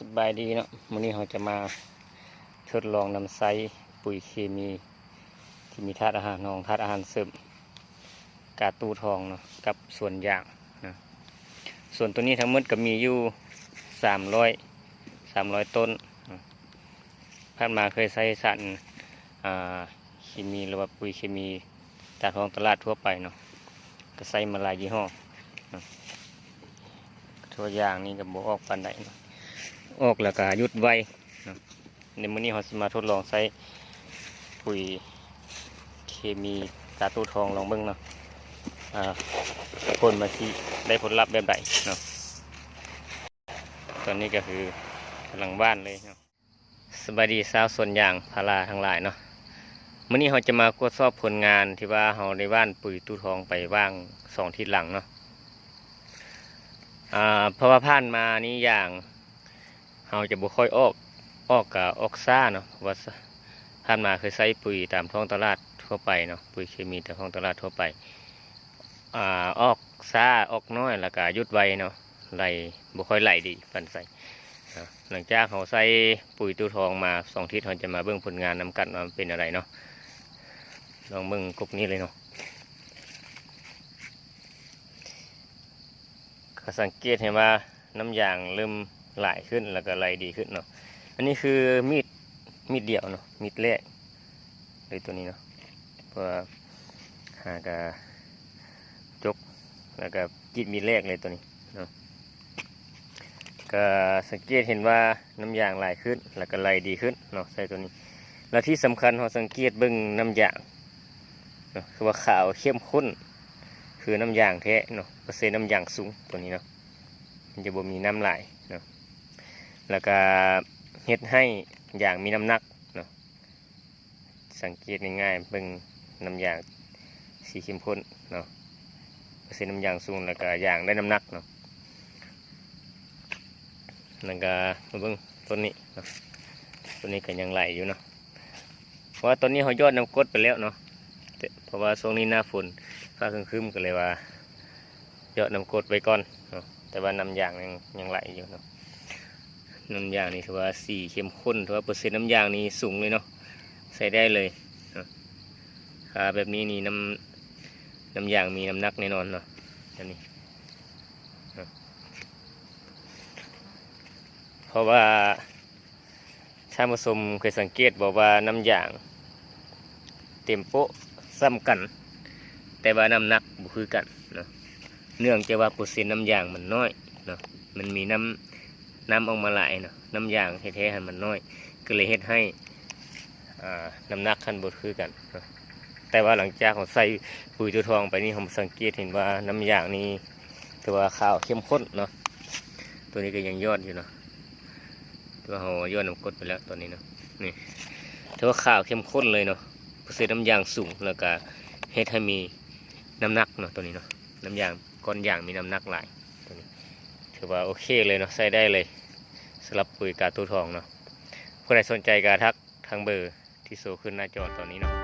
สบายดีเนาะวันนี้เราจะมาทดลองนำไซส์ปุ๋ยเคมีที่มีธาตุอาหารธาตุอาหารเสริมกาตูทองเนาะกับส่วนอย่างนะส่วนตัวนี้ทั้งหมดก็มีอยู่300ต้นผ่านมาเคยใช้สารเคมีหรือว่าปุ๋ยเคมีตามท้องตลาดทั่วไปเนาะก็ใส่มาหลายยี่ห้อตัวอย่างนี้ก็บ่ออกปานใดเนาะออกแล้วก็หยุดไวในมื้อนี้เราจะมาทดลองใช้ปุ๋ยเคมีตาตู้ทองลองเบิ่งเนาะผลมาสิได้ผลลัพธ์แบบใดเนาะตอนนี้ก็คือกำลังบ้านเลยเนาะสบายดีสาวส่วนอย่างพาราทั้งหลายเนาะมื้อนี้เราจะมาตรวจสอบผลงานที่ว่าเราได้บ้านปุ๋ยตู้ทองไปว่าง2 ทิศหลังเนาะเพราะว่าผ่านมานี้อย่างเราจะบ่ค่อยออกกับออกซ่าเนาะว่าผ่านมาเคยใช้ปุ๋ยตามท้องตลาดทั่วไปเนาะปุ๋ยเคมีตามท้องตลาดทั่วไปออกซ่าออกน้อยแล้วก็หยุดไวเนาะไหลบ่ค่อยไหลดีปานใดหลังจากเขาใส่ปุ๋ยตู้ทองมา2 ทิศเราจะมาเบิ่งผลงานนำกันว่าเป็นอะไรเนาะลองเบิ่งกบนี้เลยเนาะก็สังเกตเห็นว่าน้ำยางเริ่มไหลขึ้นแล้วก็ไหลดีขึ้นเนาะอันนี้คือมีดเดี่ยวเนาะมีดแรกเลยตัวนี้เนาะเพื่อหากระจกแล้วก็กีดมีดแรกเลยตัวนี้เนาะก็สังเกตเห็นว่าน้ำยางไหลขึ้นแล้วก็ไหลดีขึ้นเนาะใส่ตัวนี้แล้วที่สำคัญเราสังเกตเบิ่งน้ำยางเนาะคือว่าขาวเข้มข้นคือน้ำยางแท้เนาะเปอร์เซ็นต์น้ำยางสูงตัวนี้เนาะมันจะบ่มีน้ำไหลเนาะแล้วก็เฮ็ดให้ยางมีน้ำหนักเนาะสังเกตง่ายๆเบิ่งน้ำยางสีเข้มข้นเนาะเปอร์เซ็นต์น้ำยางสูงแล้วก็ยางได้น้ำหนักเนาะแล้วก็มาเบิ่งต้นนี้เนาะต้นนี้ก็ยังไหลอยู่เนาะเพราะว่าต้นนี้เขายอดน้ำกรดไปแล้วเนาะเพราะว่าช่วงนี้หน้าฝนฟ้าครึ้มๆก็เลยว่ายอดน้ำกรดไว้ก่อนเนาะแต่ว่าน้ำยางยังไหลอยู่เนาะน้ำยางนี่ถือว่าสีเข้มข้นถือว่าเปอร์เซ็นต์น้ำยางนี่สูงเลยเนาะใส่ได้เลยขาแบบนี้นี่น้ำยางมีน้ำหนักแน่นอนเนาะอันนี้เพราะว่าท่านผู้ชมเคยสังเกตบอกว่าน้ำยางเต็มโป๊ะซ้ำกันแต่ว่าน้ำหนักบ่คือกันเนาะเนื่องจากว่าเปอร์เซ็นต์น้ำยางมันน้อยเนาะมันมีน้ำออกมาหลายเนาะน้ำยางแท้ๆมันน้อยก็เลยเฮ็ดให้น้ำหนักขั้นบดคือกันเนาะแต่ว่าหลังจากเขาใส่ปุ๋ยตัวทองไปนี่ผมสังเกตเห็นว่าน้ำยางนี้ตัวขาวเข้มข้นเนาะตัวนี้ก็ยังยอดอยู่เนาะตัวเขายอดน้ำกรดไปแล้วตัวนี้เนาะนี่ตัวขาวเข้มข้นเลยเนาะเปอร์เซ็นต์น้ำยางสูงแล้วก็เฮ็ดให้มีน้ำหนักเนาะตัวนี้เนาะน้ำยางก้อนยางมีน้ำหนักหลายตัวนี้ถือว่าโอเคเลยเนาะใส่ได้เลยสำหรับปุ๋ยกาตูทองเนาะผู้ใดสนใจก็ทักทางเบอร์ที่โชว์ขึ้นหน้าจอตอนนี้เนาะ